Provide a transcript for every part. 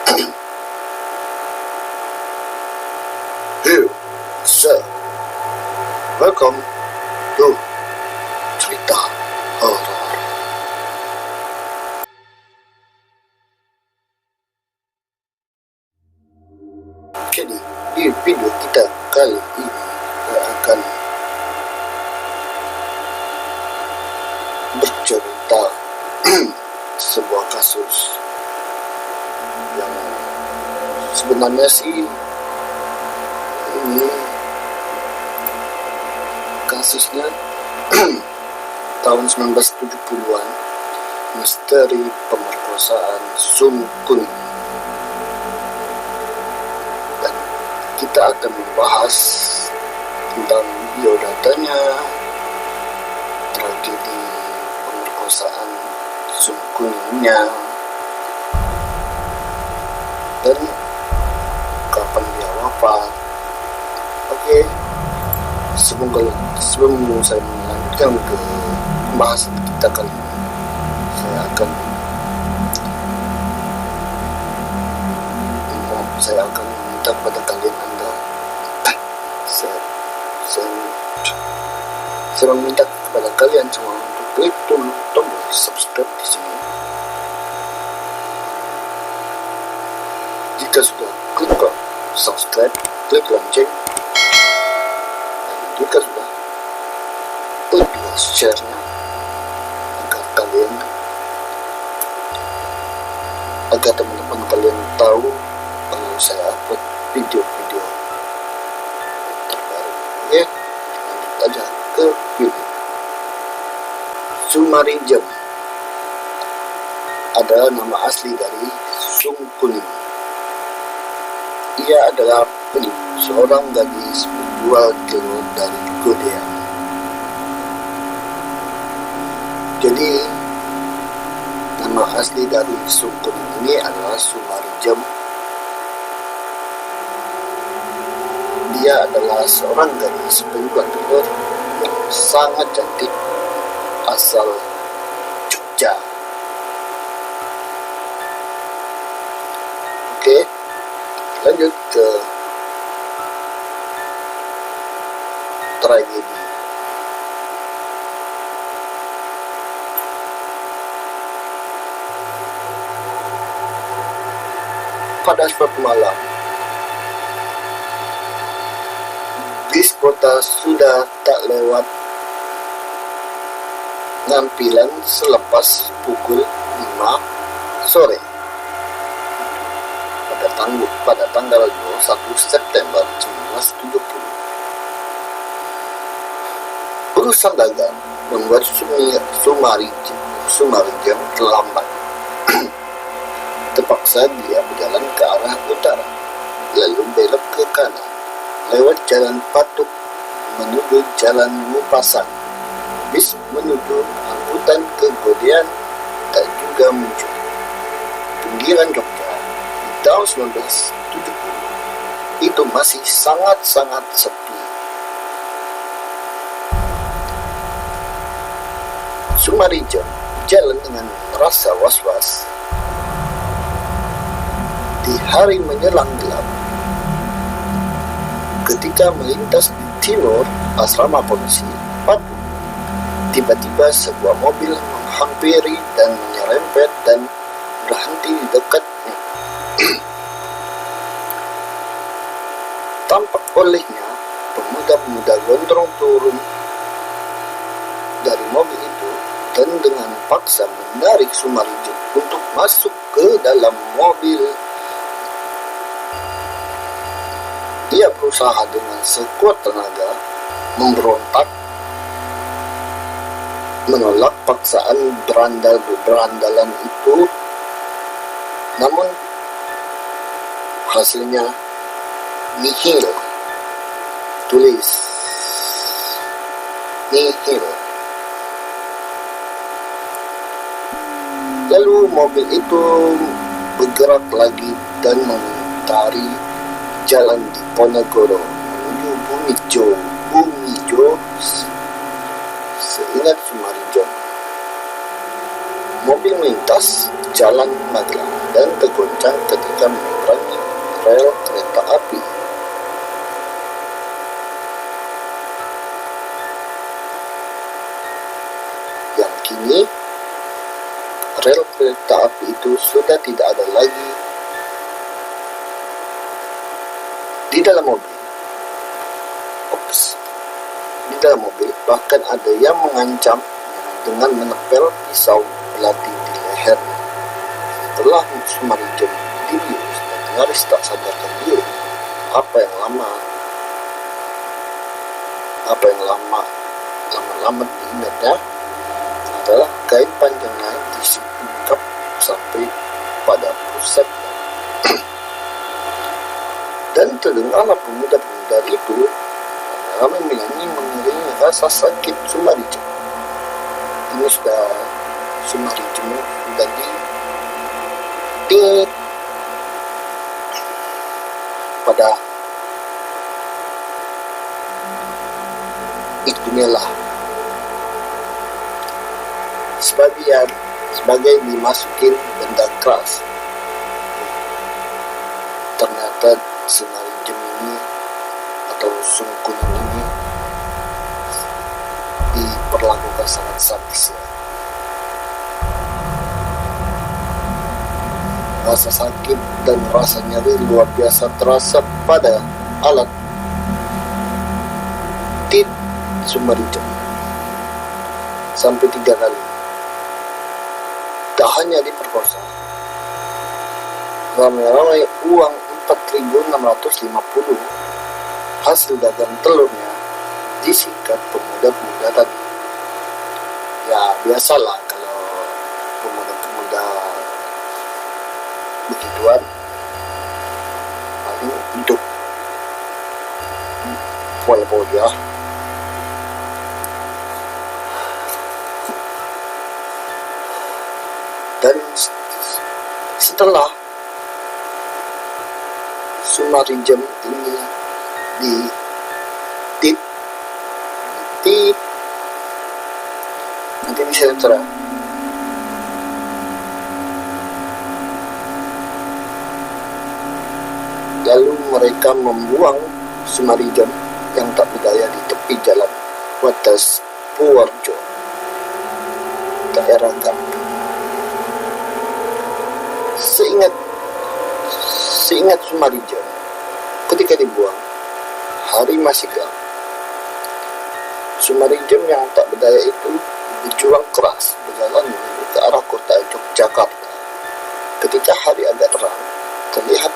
Hey, sir, welcome to cerita horor. Jadi, di video kita kali ini saya akan bercerita sebuah kasus yang sebenarnya sih ini kasusnya tahun 1970-an, misteri pemerkosaan Sung Kun, dan kita akan membahas tentang biodatanya, tragedi pemerkosaan Sung Kun-nya, dan kapan dia wafat. Oke, sebelum saya melanjutkan ke pembahasan kita kali ini, saya akan minta kepada kalian saya meminta kepada kalian semua untuk klik tombol subscribe di sini. Jika sudah klik subscribe, klik lonceng. Jika sudah, klik share-nya agar teman-teman kalian tahu kalau saya upload video-video terbaru. Oke, lanjut aja ke video. Sumarijam adalah nama asli dari Sung Kuning. Ia adalah seorang gadis penjual telur dari Godean. Jadi nama asli dari Sung Kuning ini adalah Sumarijam. Dia adalah seorang gadis penjual telur yang sangat cantik, asal Jogja. Oke, lanjut ke tragedi. Pada suatu malam, bis kota sudah tak lewat ngampilan selepas pukul 5 sore pada tanggal 21 September 1970. Urusan dagang membuat Sumarijam terlambat. Terpaksa dia berjalan ke arah utara, lalu belok ke kanan lewat jalan Patuk menuju jalan Mupasan. Bis menuju angkutan ke Godean tak juga muncul. Pinggiran Jogja di tahun 1970 itu masih sangat-sangat sepi. Sumarijam jalan dengan merasa was-was. Di hari menjelang gelap, ketika melintas di timur asrama polisi Patuk, tiba-tiba sebuah mobil menghampiri dan menyerempet dan berhenti di dekatnya. Tampak olehnya pemuda-pemuda gondrong turun dari mobil itu dan dengan paksa menarik Sumarijam untuk masuk ke dalam mobil. Ia berusaha dengan sekuat tenaga memberontak, menolak paksaan berandalan itu, namun hasilnya nihil. Tulis nihil. Lalu mobil itu bergerak lagi dan mengitari jalan di Ponegoro menuju Bumijo. Seingat Sumarijam, mobil melintas jalan Magelang. dan tergoncang ketika menyeberangi rel kereta api. Yang kini, rel kereta api itu sudah tidak ada lagi. Di dalam mobil, bahkan ada yang mengancam dengan menempel pisau belati di lehernya. Setelah Sumarijem dibius dan nyaris tak sadarkan diri, apa yang lama diingatnya adalah kain panjangnya disingkap sampai pada pusat. Dan terdengarlah pemuda-pemuda itu ramai menyanyi mengiringi rasa sakit Sumarijem. Ini sudah Sumarijem sudah ditit pada itulah sebagai dimasukin benda keras. Ternyata Sumarijem ini atau Sungkunan ini diperlakukan sangat sadis ya. Rasa sakit dan rasa nyeri luar biasa terasa pada alat tit Sumarijem sampai 3 kali. Tak hanya diperkosa, ramai-ramai uang 4.650 hasil dagang telurnya disikat pemuda-pemuda tadi. Ya biasalah kalau pemuda-pemuda begituan paling untuk foya-foya. Dan setelah Sumarijem ini ditip nanti bisa terang. Lalu mereka membuang Sumarijem yang tak berdaya di tepi jalan Wates Purworejo, daerah Gambir. Seingat Sumarijem, ketika dibuang, hari masih gelap. Sumarijem yang tak berdaya itu berjuang keras berjalan menuju ke arah kota Yogyakarta. Ketika hari agak terang, terlihat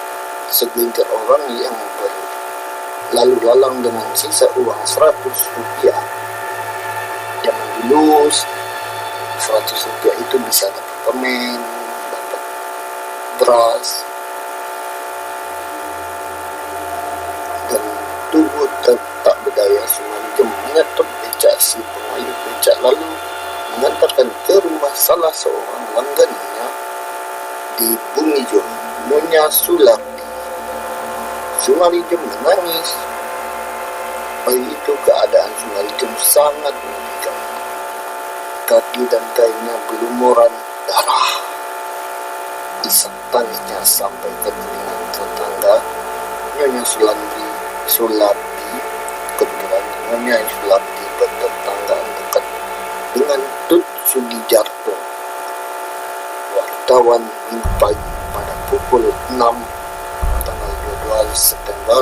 segelintir orang yang berlalu lalang dengan sisa uang 100 rupiah. Zaman dulu 100 rupiah itu bisa dapat permen, dapat beras, dan tubuh tak berdaya Sumarijem menyetop becak si pengayuh becak lalu mengantarkan ke rumah salah seorang langganannya di Bumijo, Nyonya Sularti. Sumarijem menangis. Pagi itu keadaan Sumarijem sangat menyedihkan. Kaki dan kainnya berlumuran darah. Isak tangisnya sampai ke telinga tetangga Nyonya Sularti. Kebetulan Nyonya Sularti bertetanggaan dekat dengan Tut Sugijarto, wartawan Minggu pagi pada pukul 6 tanggal 22 September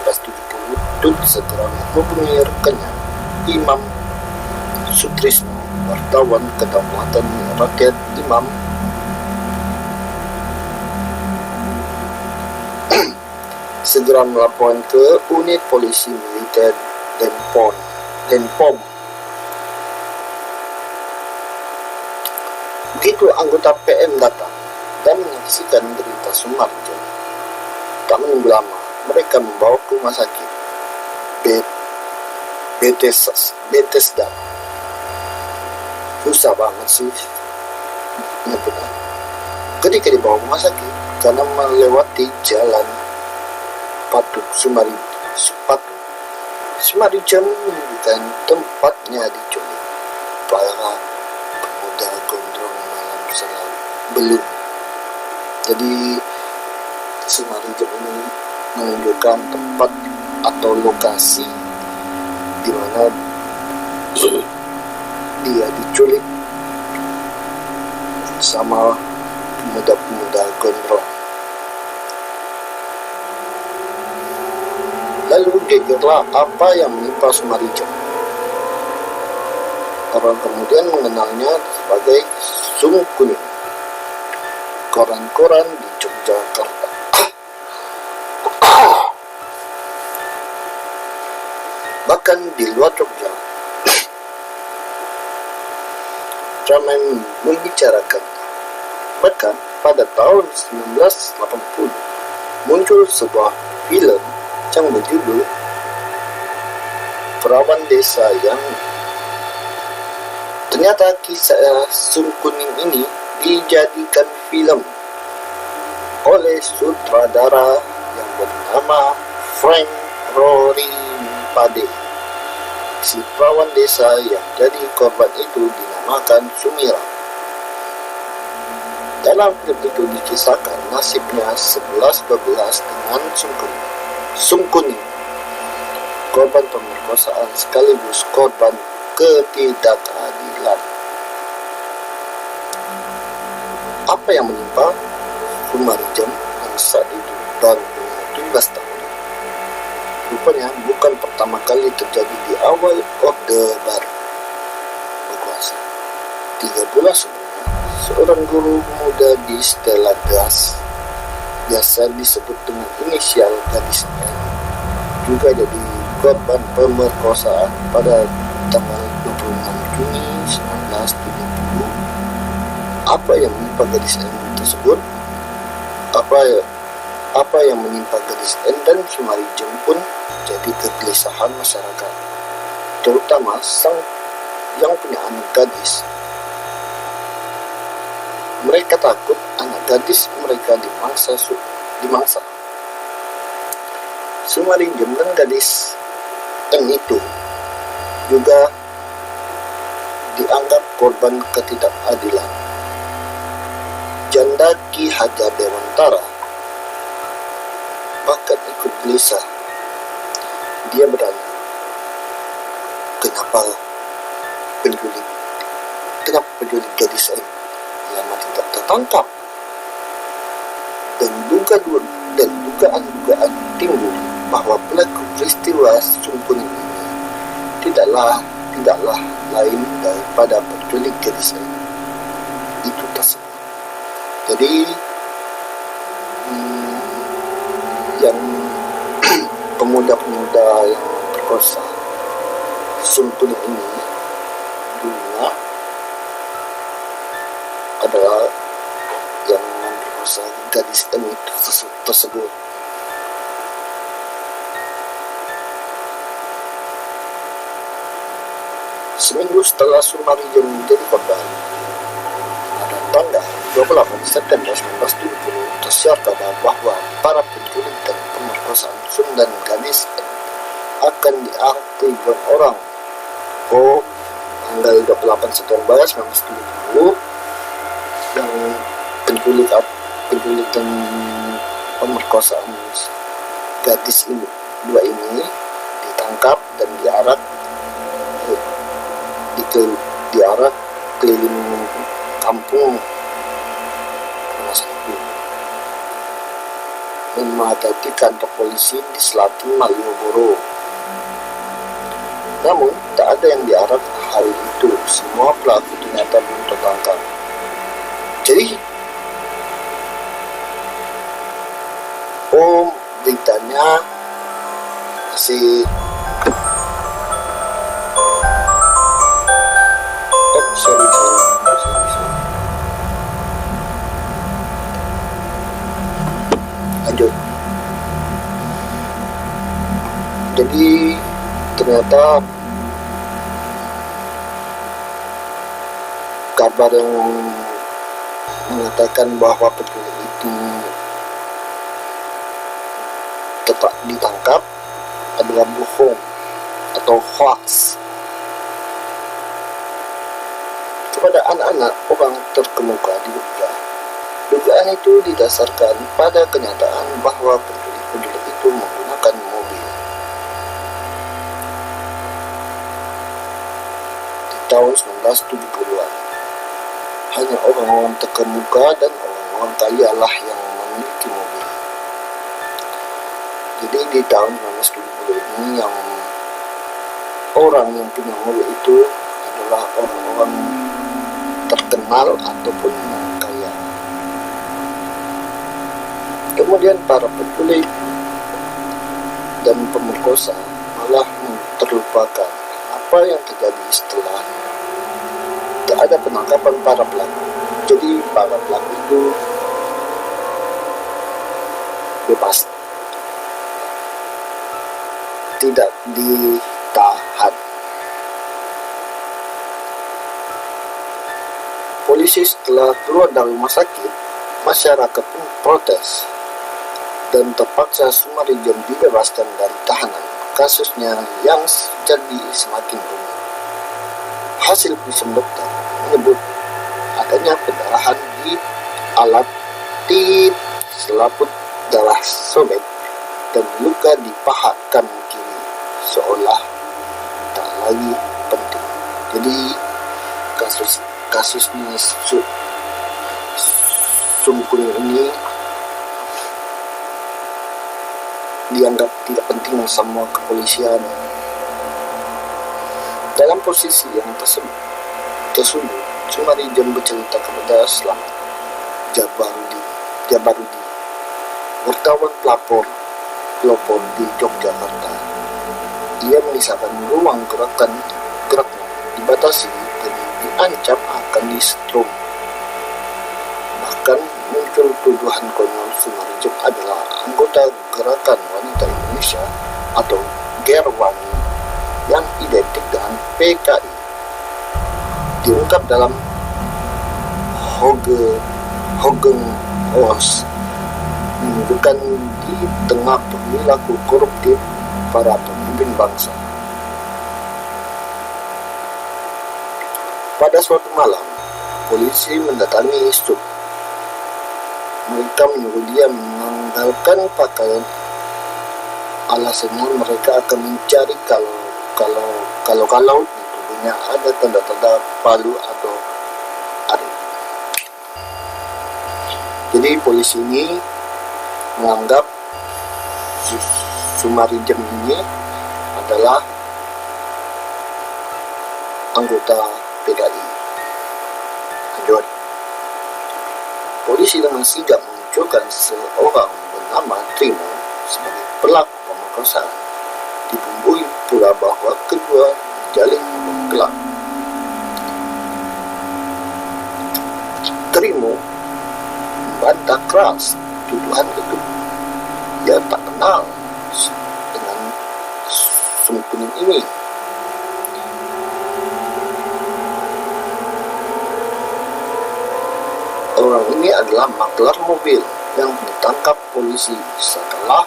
1970. Tut segera menghubungi rekannya Imam Sutrisno, wartawan Kedaulatan Rakyat. Imam segera melaporkan ke unit polisi militer Denpom. Begitu anggota PM datang dan menyaksikan berita Sumarijem, tak menunggu lama, mereka membawa ke rumah sakit Bethesda. Susah banget sih nyebutnya. Ketika dibawa ke rumah sakit, karena melewati jalan Patuk Sumarijem menunjukkan tempatnya diculik. Para pemuda gondrong malam selalu belum Jadi Sumarijam ini menunjukkan tempat atau lokasi di mana dia diculik sama pemuda-pemuda gondrong. Lalu gegerlah apa yang menimpa Sumarijam. Orang kemudian mengenalnya sebagai Sung Kuning. Koran-koran di Yogyakarta, bahkan di luar Jogja, ramai membicarakan. Bahkan pada tahun 1980 muncul sebuah film yang berjudul Perawan Desa, yang ternyata kisah Sung Kuning ini dijadikan film oleh sutradara yang bernama Frank Rory Pade. Si perawan desa yang jadi korban itu dinamakan Sumira. Dalam film itu dikisahkan nasibnya 11-12 dengan Sung Kuning, korban pemerkosaan sekaligus korban ketidakadilan. Apa yang menimpa Sumarijam yang saat itu baru 17 tahun? Rupanya bukan pertama kali terjadi di awal Orde Baru berkuasa. 3 bulan sebelumnya, seorang guru muda di Stella Gas, biasa disebut dengan inisial Gadis N, juga jadi korban pemerkosaan pada tanggal 26 Juni 1970. Apa yang menimpa Gadis N tersebut? Apa yang menimpa Gadis N dan Sumarijam pun jadi kegelisahan masyarakat, terutama sang yang punya anak gadis. Mereka takut anak gadis mereka dimangsa. Sumarijam dan Gadis N itu juga dianggap korban ketidakadilan. Janda Ki Hajar Dewantara bahkan ikut gelisah. Dia bertanya, kenapa penculik gadis N lama tidak tertangkap? Dan dugaan-dugaan timbul bahwa pelaku peristiwa Sung Kuning ini tidaklah lain daripada penculik gadis N itu tersebut. Jadi yang pemuda-pemuda yang perkosa Sung Kuning ini dulunya adalah yang memperkosa gadis N tersebut. Seminggu setelah Sumarijam menjadi korban, pada tanggal 28 September 1970 tersiar kabar bahwa para penculik dan pemerkosaan Sung dan Gadis akan diarak ribuan orang. Tanggal 28 September 1970 yang penculik dan pemerkosaan gadis ini ditangkap dan diarak keliling kampung masa itu, memadati kantor polisi di selatan Malioboro. Namun tak ada yang diarak hari itu. Semua pelaku ternyata belum tertangkap. Jadi beritanya masih sorry. Lanjut. Jadi ternyata kabar yang mengatakan bahwa penculik itu tetap ditangkap adalah bohong atau hoax. Kepada anak-anak orang terkemuka di Jogja, Dugaan itu didasarkan pada kenyataan bahwa penculik itu menggunakan mobil. Di tahun 1970-an, hanya orang-orang terkemuka dan orang-orang kaya lah yang memiliki mobil. Jadi di tahun 1970 ini yang orang yang punya mobil itu adalah orang-orang terkenal ataupun kaya. Kemudian para penculik dan pemerkosa malah terlupakan apa yang terjadi setelah tidak ada penangkapan para pelaku. Jadi para pelaku itu bebas, tidak ditahan. Polisi setelah keluar dari rumah sakit, masyarakat pun protes dan terpaksa Sumarijem dibebaskan dari tahanan. Kasusnya yang jadi semakin rumit. Hasil visum dokter menyebut adanya pendarahan di alat tit, selaput darah sobek, dan luka di paha kanan kiri seolah tak lagi penting. Jadi kasusnya Sum Kuning ini dianggap tidak penting sama kepolisian. Dalam posisi yang tersudut, Sumarijem bercerita kepada Slamet Jabarudi, wartawan pelapor di Yogyakarta. Ia mengisahkan ruang geraknya dibatasi dan diancam akan disetrum. Bahkan muncul tuduhan konyol Sumarijem adalah anggota Gerakan Wanita Indonesia atau Gerwani yang identik dengan PKI. Diungkap dalam Hogeng Os, menunjukkan di tengah perilaku koruptif para pemimpin bangsa. Pada suatu malam, polisi mendatangi Sum. Mereka menyuruh dia menanggalkan pakaian. Alasannya mereka akan mencari kalau di tubuhnya ada tanda-tanda palu atau arit. Jadi polisi ini menganggap Sumarijem ini adalah anggota PKI. Lanjut. Polisi dengan sigap memunculkan seorang bernama Trimo sebagai pelaku pemerkosaan. Dibumbui pula bahwa kedua menjalin hubungan gelap. Trimo membantah keras tuduhan itu. Dia tak kenal dengan Sum Kuning ini. Orang ini adalah maklar mobil yang ditangkap polisi setelah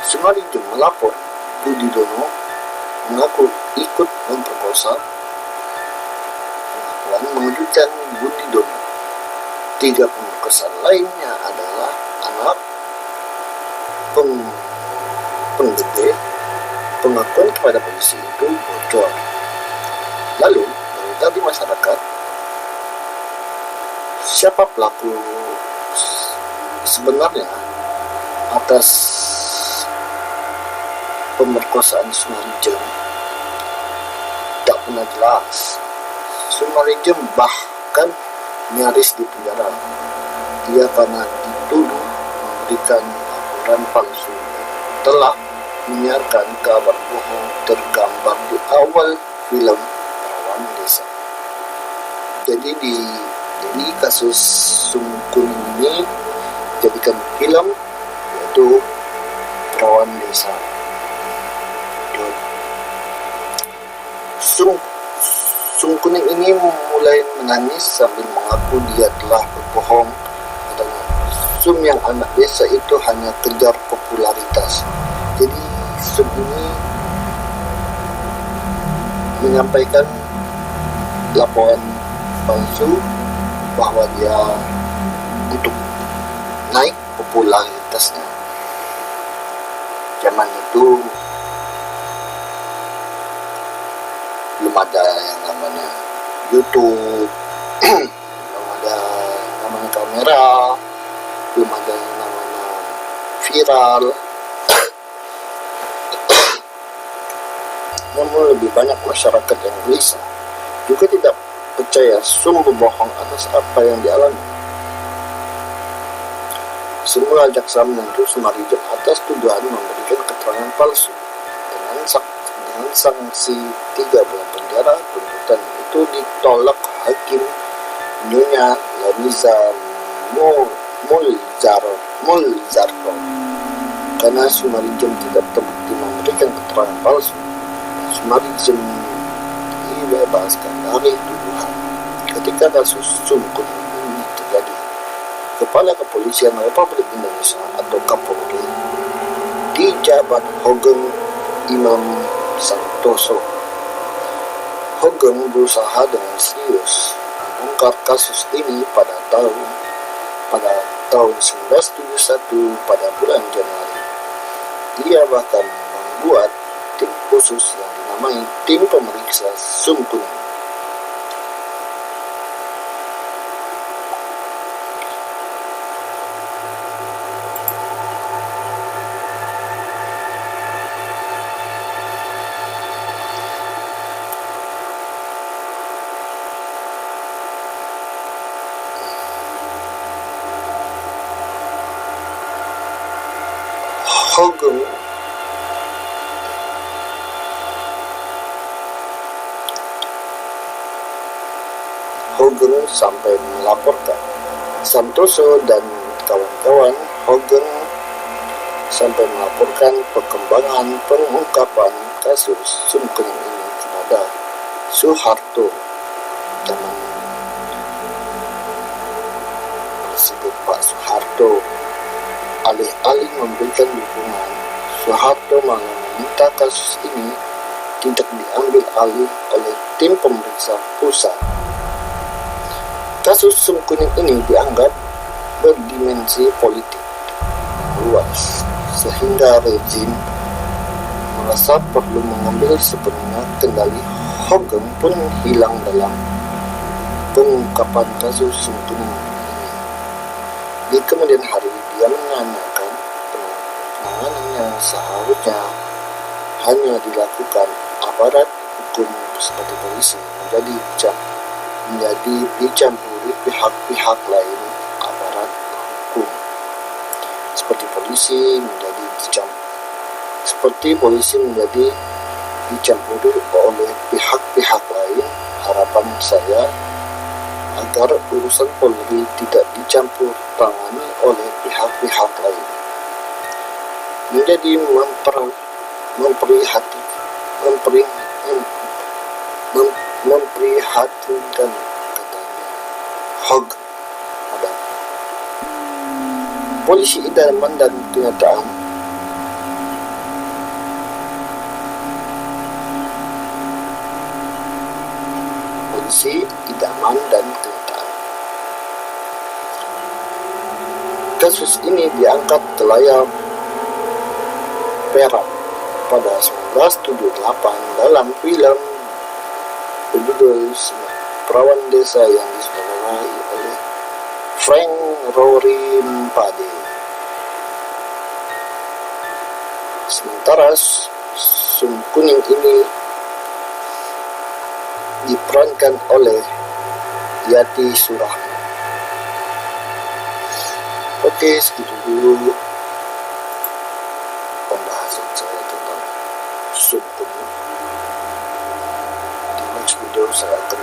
Sumarijem melapor. Budidono mengaku ikut memperkosa. Pengakuan mengejutkan Budidono. 3 pemerkosaan lainnya adalah anak penggede. Pengakuan kepada polisi itu bocor. Lalu beredar di masyarakat siapa pelaku sebenarnya atas pemerkosaan Sumarijem tak pernah jelas. Sumarijem bahkan nyaris dipenjara. Dia karena dituduh memberikan laporan palsu, telah menyiarkan kabar bohong tergambar di awal film Perawan Desa. Jadi kasus Sum Kuning ini jadikan film, yaitu Perawan Desa. Sum Kuning ini mulai menangis sambil mengaku dia telah berbohong. Katanya, Sum yang anak desa itu hanya kejar popularitas. Jadi Sum ini menyampaikan laporan palsu bahwa dia untuk naik popularitasnya. Zaman itu belum ada yang namanya YouTube, belum ada yang namanya kamera, belum ada yang namanya viral. Namun lebih banyak masyarakat yang gelisah, juga tidak percaya sumber bohong atas apa yang dialami. Semula jaksa menuntut Sumarijom atas tuduhan memberikan keterangan palsu dengan sanksi 3 bulan penjara. Tuntutan itu ditolak Hakim Nyonya Lamiza Mulzarto karena Sumarijom tidak terbukti memberikan keterangan palsu. Sumarijom dibebaskan dari tuduhan. Ketika kasus Sumkun ini terjadi, Kepala Kepolisian Republik Indonesia atau Kapolri dijabat Hogen Imam Santoso. Hogen berusaha dengan serius membongkar kasus ini pada tahun 1971 pada bulan Januari. Dia bahkan membuat tim khusus yang dinamai Tim Pemeriksa Sumkun. Hogen sampai melaporkan Santoso dan kawan-kawan. Hogen sampai melaporkan perkembangan pengungkapan kasus Sumkun ini kepada Soeharto. Zaman Presiden Pak Soeharto, alih-alih memberikan dukungan, Soeharto malah meminta kasus ini tidak diambil alih oleh tim pemeriksa pusat. Kasus Sumkuning ini dianggap berdimensi politik luas, sehingga rezim merasa perlu mengambil sepenuhnya kendali. Hogen pun hilang dalam pengungkapan kasus Sumkuning ini. Di kemudian hari dia menanyakan penanganan yang seharusnya hanya dilakukan aparat hukum seperti polisi menjadi dicampuri pihak-pihak lain aparat hukum seperti polisi menjadi dicampuri oleh pihak-pihak lain. Harapan saya agar urusan Polri tidak dicampur tangani oleh pihak-pihak lain. Menjadi memprihatinkan, katanya Hogen. Ada polisi idaman dan kenyataan. Polisi idaman dan kenyataan. Kasus ini diangkat ke layar perak pada 1978 dalam film berjudul Perawan Desa yang disutradarai oleh Frank Rory Mpade. Sementara Sumkuning ini diperankan oleh Yati Surahman. Oke, segitu dulu pembahasan saya tentang Sumkuning. Di next video saya akan